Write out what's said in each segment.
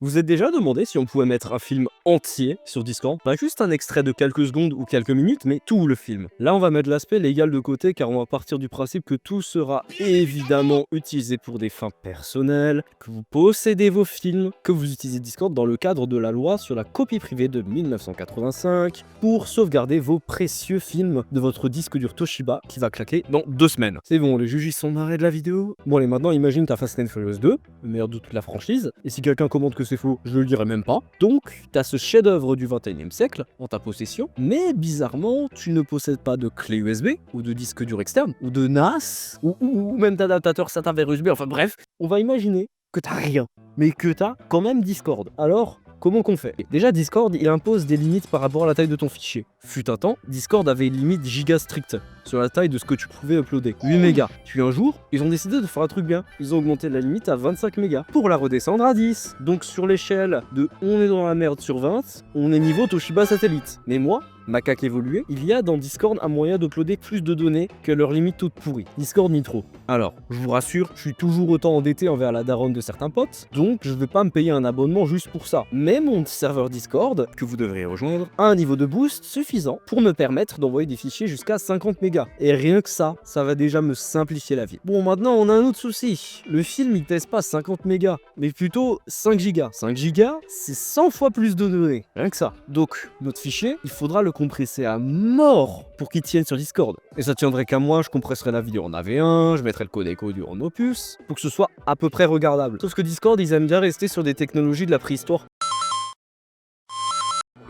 Vous êtes déjà demandé si on pouvait mettre un film entier sur Discord? Pas juste un extrait de quelques secondes ou quelques minutes, mais tout le film. Là, on va mettre l'aspect légal de côté car on va partir du principe que tout sera évidemment utilisé pour des fins personnelles, que vous possédez vos films, que vous utilisez Discord dans le cadre de la loi sur la copie privée de 1985 pour sauvegarder vos précieux films de votre disque dur Toshiba qui va claquer dans 2 semaines. C'est bon, les juges ils sont marrés de la vidéo. Bon allez, maintenant imagine t'as Fast and Furious 2, le meilleur de toute la franchise, et si quelqu'un commente que c'est faux, je le dirai même pas. Donc, t'as ce chef-d'œuvre du 21e siècle en ta possession, mais bizarrement, tu ne possèdes pas de clé USB, ou de disque dur externe, ou de NAS, ou même d'adaptateur SATA vers USB, enfin bref, on va imaginer que t'as rien, mais que t'as quand même Discord. Alors, comment qu'on fait? Déjà, Discord, il impose des limites par rapport à la taille de ton fichier. Fut un temps, Discord avait une limite giga stricte sur la taille de ce que tu pouvais uploader. 8 mégas. Puis un jour, ils ont décidé de faire un truc bien. Ils ont augmenté la limite à 25 mégas pour la redescendre à 10. Donc sur l'échelle de on est dans la merde sur 20, on est niveau Toshiba satellite. Mais moi, macaque évolué, il y a dans Discord un moyen d'uploader plus de données que leur limite toute pourrie. Discord Nitro. Alors, je vous rassure, je suis toujours autant endetté envers la daronne de certains potes, donc je vais pas me payer un abonnement juste pour ça. Mais mon serveur Discord, que vous devrez rejoindre, a un niveau de boost suffisant pour me permettre d'envoyer des fichiers jusqu'à 50 mégas. Et rien que ça va déjà me simplifier la vie. Bon, maintenant on a un autre souci. Le film il teste pas 50 mégas, mais plutôt 5 gigas. 5 gigas, c'est 100 fois plus de données. Rien que ça. Donc, notre fichier, il faudra le compresser à mort pour qu'il tienne sur Discord. Et ça tiendrait qu'à moi, je compresserais la vidéo en AV1, je mettrais le codec audio en Opus, pour que ce soit à peu près regardable. Sauf que Discord, ils aiment bien rester sur des technologies de la préhistoire.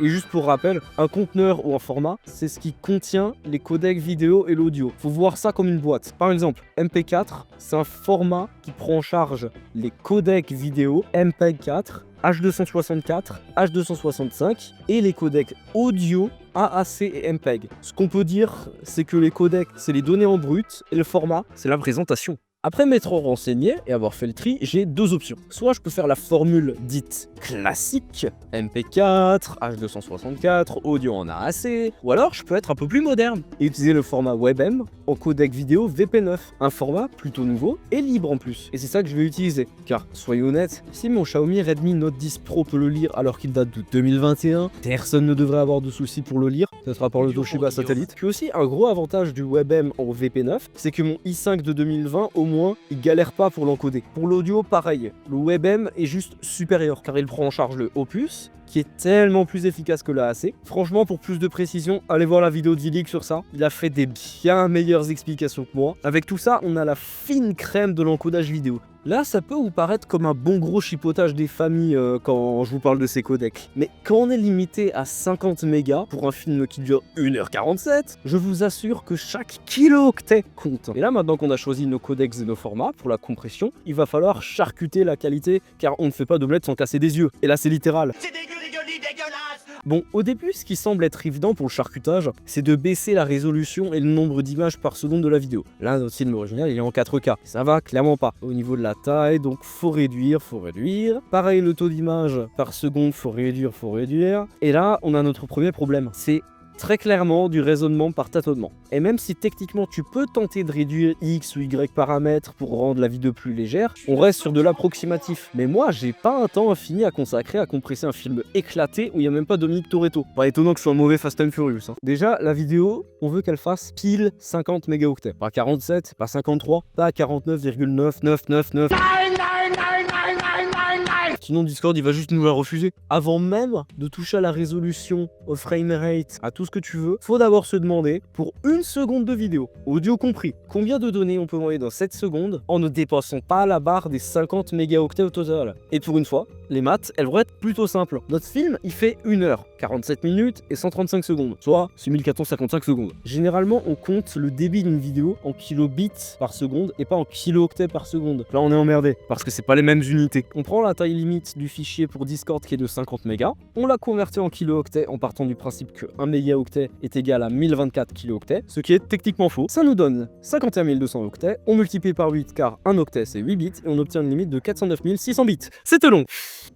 Et juste pour rappel, un conteneur ou un format, c'est ce qui contient les codecs vidéo et l'audio. Faut voir ça comme une boîte. Par exemple, MP4, c'est un format qui prend en charge les codecs vidéo MP4, H264, H265 et les codecs audio AAC et MPEG. Ce qu'on peut dire, c'est que les codecs, c'est les données en brut et le format, c'est la présentation. Après m'être renseigné et avoir fait le tri, j'ai deux options. Soit je peux faire la formule dite classique, MP4, H264, audio en AAC, ou alors je peux être un peu plus moderne et utiliser le format WebM en codec vidéo VP9, un format plutôt nouveau et libre en plus. Et c'est ça que je vais utiliser, car soyons honnêtes, si mon Xiaomi Redmi Note 10 Pro peut le lire alors qu'il date de 2021, personne ne devrait avoir de soucis pour le lire, ça sera par le Toshiba satellite. Puis aussi, un gros avantage du WebM en VP9, c'est que mon i5 de 2020 au moins, il galère pas pour l'encoder. Pour l'audio, pareil. Le WebM est juste supérieur, car il prend en charge le Opus, qui est tellement plus efficace que l'AAC. Franchement, pour plus de précision, allez voir la vidéo de Vilik sur ça. Il a fait des bien meilleures explications que moi. Avec tout ça, on a la fine crème de l'encodage vidéo. Là, ça peut vous paraître comme un bon gros chipotage des familles quand je vous parle de ces codecs. Mais quand on est limité à 50 mégas pour un film qui dure 1h47, je vous assure que chaque kilo-octet compte. Et là, maintenant qu'on a choisi nos codecs et nos formats pour la compression, il va falloir charcuter la qualité, car on ne fait pas d'omelette sans casser des yeux. Et là, c'est littéral. Bon, au début, ce qui semble être évident pour le charcutage, c'est de baisser la résolution et le nombre d'images par seconde de la vidéo. Là, notre film original, il est en 4K. Ça va clairement pas. Au niveau de la taille, donc faut réduire. Pareil, le taux d'image par seconde, faut réduire. Et là, on a notre premier problème. C'est très clairement du raisonnement par tâtonnement. Et même si techniquement tu peux tenter de réduire X ou Y paramètres pour rendre la vidéo plus légère, on reste sur de l'approximatif. Mais moi, j'ai pas un temps infini à consacrer à compresser un film éclaté où il n'y a même pas Dominique Toretto. Pas étonnant que je sois un mauvais Fast and Furious. Déjà, la vidéo, on veut qu'elle fasse pile 50 mégaoctets. Pas 47, pas 53, pas 49,9999. Sinon Discord il va juste nous la refuser. Avant même de toucher à la résolution, au framerate, à tout ce que tu veux, faut d'abord se demander, pour une seconde de vidéo, audio compris, combien de données on peut envoyer dans 7 secondes en ne dépassant pas la barre des 50 mégaoctets au total. Et pour une fois, les maths, elles vont être plutôt simples. Notre film, il fait 1 heure, 47 minutes et 135 secondes, soit 6455 secondes. Généralement, on compte le débit d'une vidéo en kilobits par seconde et pas en kilo-octets par seconde. Là, on est emmerdé, parce que c'est pas les mêmes unités. On prend la taille limite du fichier pour Discord qui est de 50 mégas, on l'a converti en kilo-octets en partant du principe que 1 mégaoctet est égal à 1024 kilo-octets, ce qui est techniquement faux. Ça nous donne 51 200 octets, on multiplie par 8 car un octet c'est 8 bits et on obtient une limite de 409 600 bits. C'était long.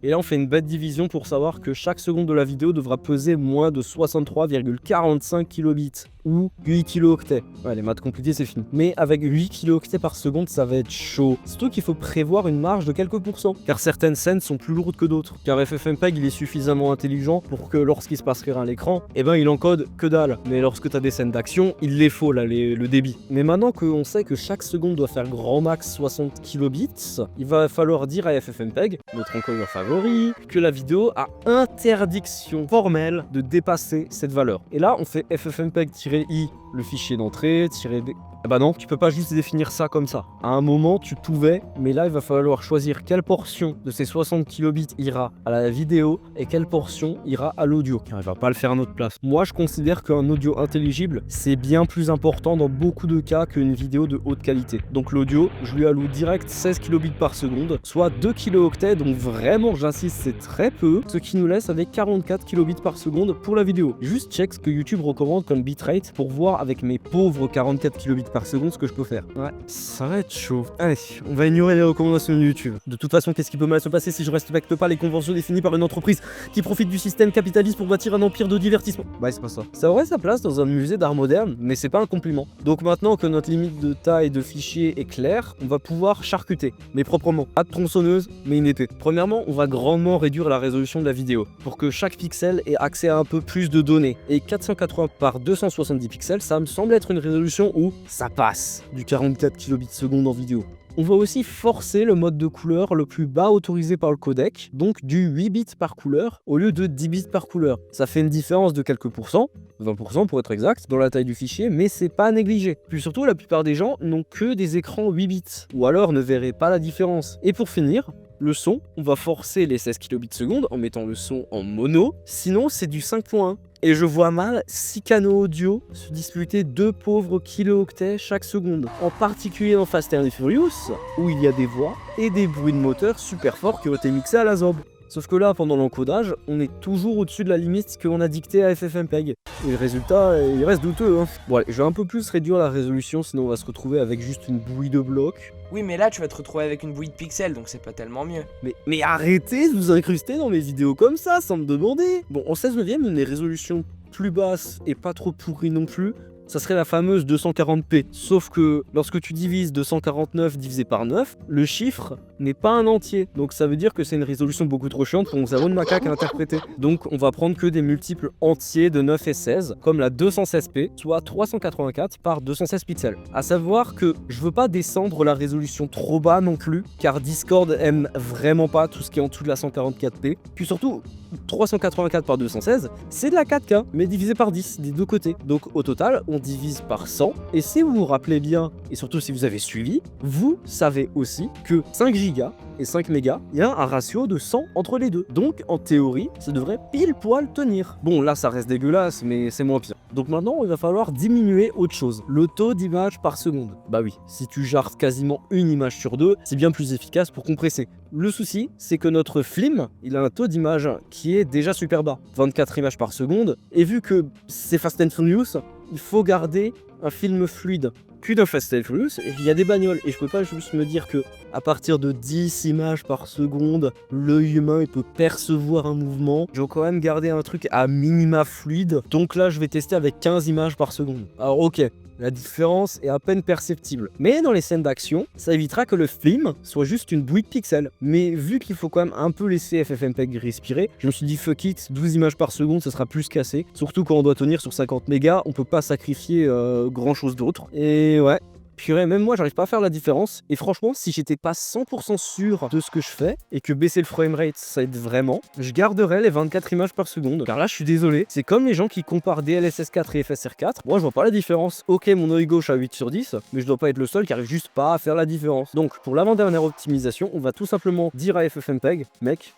Et là on fait une bête division pour savoir que chaque seconde de la vidéo devra peser moins de 63,45 kilobits ou 8 kilooctets. Ouais, les maths compliquées c'est fini. Mais avec 8 kilooctets par seconde, ça va être chaud. Surtout qu'il faut prévoir une marge de quelques pourcents, car certaines scènes sont plus lourdes que d'autres. Car FFmpeg il est suffisamment intelligent pour que lorsqu'il se passe rien à l'écran, eh ben il encode que dalle. Mais lorsque tu as des scènes d'action, il les faut là, le débit. Mais maintenant qu'on sait que chaque seconde doit faire grand max 60 kilobits, il va falloir dire à FFmpeg, notre encodeur favori, que la vidéo a interdiction formelle de dépasser cette valeur. Et là on fait FFmpeg-i, le fichier d'entrée, -d. Ah bah non, tu peux pas juste définir ça comme ça. À un moment, tu pouvais, mais là, il va falloir choisir quelle portion de ces 60 kilobits ira à la vidéo et quelle portion ira à l'audio, car il va pas le faire à notre place. Moi, je considère qu'un audio intelligible, c'est bien plus important dans beaucoup de cas qu'une vidéo de haute qualité. Donc l'audio, je lui alloue direct 16 kilobits par seconde, soit 2 kilooctets, donc vraiment, j'insiste, c'est très peu, ce qui nous laisse avec 44 kilobits par seconde pour la vidéo. Juste check ce que YouTube recommande comme bitrate pour voir avec mes pauvres 44 kilobits par seconde ce que je peux faire. Ouais, ça va être chaud. Allez, on va ignorer les recommandations de YouTube. De toute façon, qu'est-ce qui peut mal se passer si je respecte pas les conventions définies par une entreprise qui profite du système capitaliste pour bâtir un empire de divertissement? Bah, c'est pas ça. Ça aurait sa place dans un musée d'art moderne, mais c'est pas un compliment. Donc maintenant que notre limite de taille de fichier est claire, on va pouvoir charcuter, mais proprement. Pas de tronçonneuse, mais une épée. Premièrement, on va grandement réduire la résolution de la vidéo pour que chaque pixel ait accès à un peu plus de données. Et 480 par 270 pixels, ça me semble être une résolution où ça passe du 44 kilobits seconde en vidéo. On va aussi forcer le mode de couleur le plus bas autorisé par le codec, donc du 8 bits par couleur au lieu de 10 bits par couleur. Ça fait une différence de quelques pourcents, 20% pour être exact, dans la taille du fichier, mais c'est pas négligé. Puis surtout, la plupart des gens n'ont que des écrans 8 bits, ou alors ne verraient pas la différence. Et pour finir, le son, on va forcer les 16 kilobits seconde en mettant le son en mono, sinon c'est du 5.1. Et je vois mal 6 canaux audio se disputer 2 pauvres kilooctets chaque seconde. En particulier dans Fast and Furious, où il y a des voix et des bruits de moteur super forts qui ont été mixés à la zob. Sauf que là, pendant l'encodage, on est toujours au-dessus de la limite qu'on a dictée à FFmpeg. Et le résultat, il reste douteux. Hein. Bon allez, je vais un peu plus réduire la résolution, sinon on va se retrouver avec juste une bouillie de blocs. Oui, mais là, tu vas te retrouver avec une bouillie de pixels, donc c'est pas tellement mieux. Mais arrêtez de vous incruster dans mes vidéos comme ça, sans me demander. Bon, en 16 neuvième, une résolution plus basse et pas trop pourrie non plus, ça serait la fameuse 240p. Sauf que lorsque tu divises 249 divisé par 9, le chiffre n'est pas un entier. Donc ça veut dire que c'est une résolution beaucoup trop chiante pour mon cerveau de macaque à interpréter. Donc on va prendre que des multiples entiers de 9 et 16, comme la 216p, soit 384 par 216 pixels. À savoir que je veux pas descendre la résolution trop bas non plus, car Discord aime vraiment pas tout ce qui est en dessous de la 144p. Puis surtout, 384 par 216, c'est de la 4K, mais divisé par 10 des deux côtés. Donc au total, on divise par 100. Et si vous vous rappelez bien, et surtout si vous avez suivi, vous savez aussi que 5 Go et 5 mégas, il y a un ratio de 100 entre les deux. Donc en théorie, ça devrait pile poil tenir. Bon, là ça reste dégueulasse, mais c'est moins pire. Donc maintenant, il va falloir diminuer autre chose. Le taux d'image par seconde. Bah oui, si tu jarres quasiment une image sur deux, c'est bien plus efficace pour compresser. Le souci, c'est que notre film, il a un taux d'image qui est déjà super bas, 24 images par seconde, et vu que c'est Fast and Furious, il faut garder un film fluide. Puis dans Fast and Furious, il y a des bagnoles, et je peux pas juste me dire que à partir de 10 images par seconde, l'œil humain il peut percevoir un mouvement. Je vais quand même garder un truc à minima fluide, donc là je vais tester avec 15 images par seconde. Alors ok, la différence est à peine perceptible. Mais dans les scènes d'action, ça évitera que le film soit juste une bouillie de pixels. Mais vu qu'il faut quand même un peu laisser FFmpeg respirer, je me suis dit fuck it, 12 images par seconde, ça sera plus qu'assez. Surtout quand on doit tenir sur 50 mégas, on peut pas sacrifier grand chose d'autre. Et ouais. Purée, même moi j'arrive pas à faire la différence, et franchement si j'étais pas 100% sûr de ce que je fais, et que baisser le framerate ça aide vraiment, je garderais les 24 images par seconde, car là je suis désolé, c'est comme les gens qui comparent DLSS 4 et FSR 4, moi je vois pas la différence. Ok, mon œil gauche a 8 sur 10, mais je dois pas être le seul qui arrive juste pas à faire la différence. Donc pour l'avant-dernière optimisation, on va tout simplement dire à FFmpeg, mec,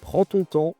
prends ton temps.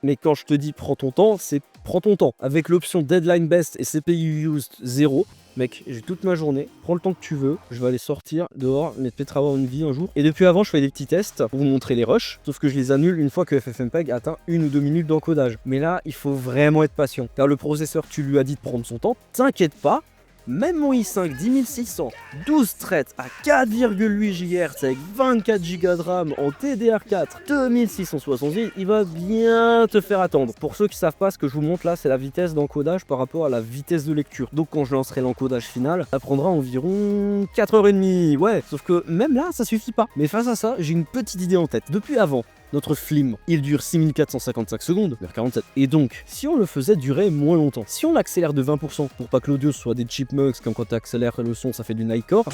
Mais quand je te dis prends ton temps, c'est prends ton temps. Avec l'option Deadline Best et CPU Used 0, mec, j'ai toute ma journée, prends le temps que tu veux, je vais aller sortir dehors, mais peut-être avoir une vie un jour. Et depuis avant, je fais des petits tests pour vous montrer les rushs, sauf que je les annule une fois que FFmpeg atteint 1 ou 2 minutes d'encodage. Mais là, il faut vraiment être patient, car le processeur, tu lui as dit de prendre son temps, t'inquiète pas, Même mon i5 10600, 12 threads à 4,8 GHz avec 24 Go de RAM en TDR4 2670, il va bien te faire attendre. Pour ceux qui savent pas, ce que je vous montre là, c'est la vitesse d'encodage par rapport à la vitesse de lecture. Donc quand je lancerai l'encodage final, ça prendra environ 4h30. Ouais, sauf que même là, ça suffit pas. Mais face à ça, j'ai une petite idée en tête. Depuis avant, notre film, il dure 6455 secondes, 1h47. Et donc, si on le faisait durer moins longtemps, si on l'accélère de 20% pour pas que l'audio soit des chipmunks, comme quand tu accélères le son, ça fait du Nightcore,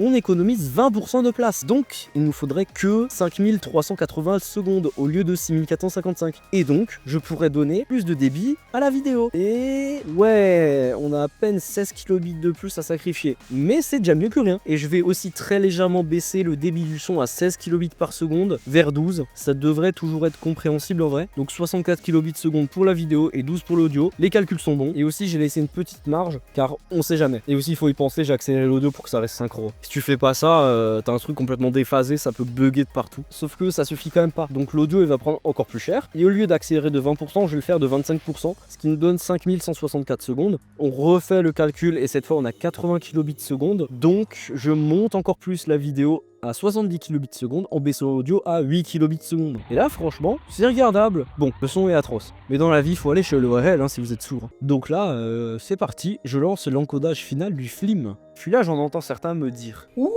on économise 20% de place. Donc, il nous faudrait que 5380 secondes au lieu de 6455. Et donc, je pourrais donner plus de débit à la vidéo. Et ouais, on a à peine 16 kilobits de plus à sacrifier. Mais c'est déjà mieux que rien. Et je vais aussi très légèrement baisser le débit du son à 16 kilobits par seconde vers 12. Ça devrait toujours être compréhensible en vrai. Donc 64 kilobits seconde pour la vidéo et 12 pour l'audio. Les calculs sont bons. Et aussi, j'ai laissé une petite marge car on sait jamais. Et aussi, il faut y penser, j'ai accéléré l'audio pour que ça reste synchro. Si tu fais pas ça, t'as un truc complètement déphasé, ça peut bugger de partout. Sauf que ça suffit quand même pas. Donc l'audio il va prendre encore plus cher. Et au lieu d'accélérer de 20%, je vais le faire de 25%, ce qui nous donne 5164 secondes. On refait le calcul et cette fois on a 80 kilobits seconde. Donc je monte encore plus la vidéo à 70 kilobits seconde en baissant l'audio à 8 kilobits seconde. Et là franchement c'est regardable. Bon, le son est atroce, mais dans la vie il faut aller chez l'ORL si vous êtes sourd. Donc là c'est parti, je lance l'encodage final du film. Puis là j'en entends certains me dire « Oui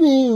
mais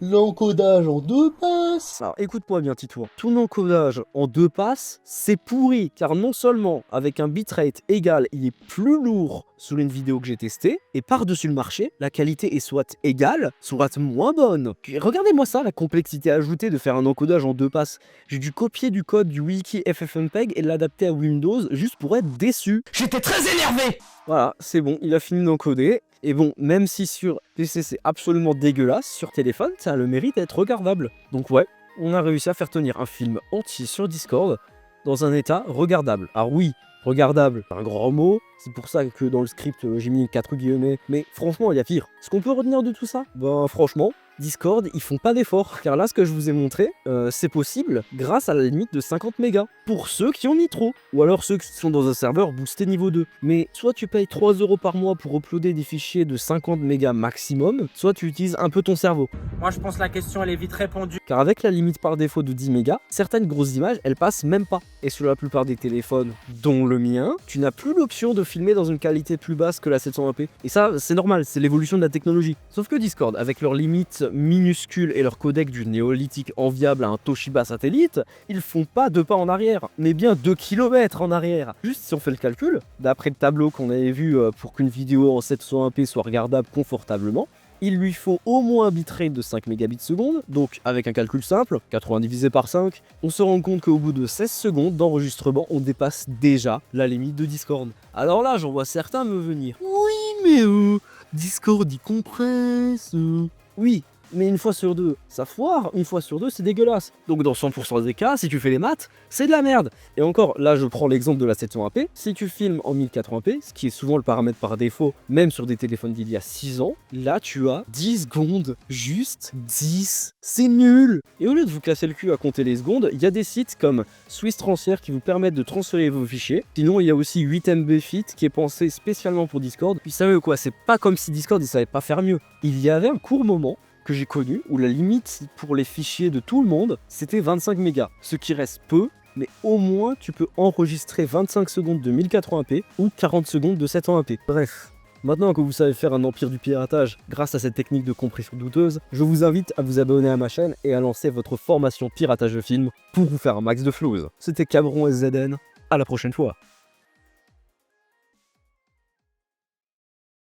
l'encodage en 2 passes !» Alors écoute-moi bien Tito, ton encodage en 2 passes c'est pourri, car non seulement avec un bitrate égal il est plus lourd sur une vidéo que j'ai testée, et par-dessus le marché, la qualité est soit égale, soit moins bonne. Regardez-moi ça, la complexité ajoutée de faire un encodage en 2 passes. J'ai dû copier du code du wiki FFmpeg et l'adapter à Windows juste pour être déçu. J'étais très énervé. Voilà, c'est bon, il a fini d'encoder. Et bon, même si sur PC c'est absolument dégueulasse, sur téléphone ça a le mérite d'être regardable. Donc ouais, on a réussi à faire tenir un film entier sur Discord dans un état regardable. Alors oui, regardable, c'est un grand mot, c'est pour ça que dans le script j'ai mis 4 guillemets, mais franchement il y a pire. Ce qu'on peut retenir de tout ça, ben franchement, Discord, ils font pas d'efforts, car là ce que je vous ai montré, c'est possible grâce à la limite de 50 mégas, pour ceux qui ont mis trop, ou alors ceux qui sont dans un serveur boosté niveau 2. Mais soit tu payes 3 € par mois pour uploader des fichiers de 50 mégas maximum, soit tu utilises un peu ton cerveau. Moi je pense que la question elle est vite répondue. Car avec la limite par défaut de 10 mégas, certaines grosses images, elles passent même pas. Et sur la plupart des téléphones, dont le mien, tu n'as plus l'option de filmer dans une qualité plus basse que la 720p. Et ça, c'est normal, c'est l'évolution de la technologie. Sauf que Discord, avec leurs limites minuscules et leur codec du néolithique enviable à un Toshiba satellite, ils font pas 2 pas en arrière, mais bien 2 km en arrière. Juste si on fait le calcul, d'après le tableau qu'on avait vu pour qu'une vidéo en 720p soit regardable confortablement, il lui faut au moins un bitrate de 5 mégabits seconde, donc avec un calcul simple, 80 divisé par 5, on se rend compte qu'au bout de 16 secondes d'enregistrement, on dépasse déjà la limite de Discord. Alors là, j'en vois certains me venir. Oui, mais Discord il compresse. Oui, mais une fois sur deux, ça foire, une fois sur deux, c'est dégueulasse. Donc dans 100% des cas, si tu fais les maths, c'est de la merde. Et encore, là je prends l'exemple de la 720p, si tu filmes en 1080p, ce qui est souvent le paramètre par défaut, même sur des téléphones d'il y a 6 ans, là tu as 10 secondes, juste 10, c'est nul. Et au lieu de vous casser le cul à compter les secondes, il y a des sites comme Swiss Transfer qui vous permettent de transférer vos fichiers. Sinon il y a aussi 8MBFit qui est pensé spécialement pour Discord. Puis savez quoi, c'est pas comme si Discord il savait pas faire mieux. Il y avait un court moment que j'ai connu où la limite pour les fichiers de tout le monde c'était 25 mégas, ce qui reste peu, mais au moins tu peux enregistrer 25 secondes de 1080p ou 40 secondes de 720p. Bref, maintenant que vous savez faire un empire du piratage grâce à cette technique de compression douteuse, je vous invite à vous abonner à ma chaîne et à lancer votre formation piratage de film pour vous faire un max de flouze. C'était Cabron SZN, à la prochaine fois.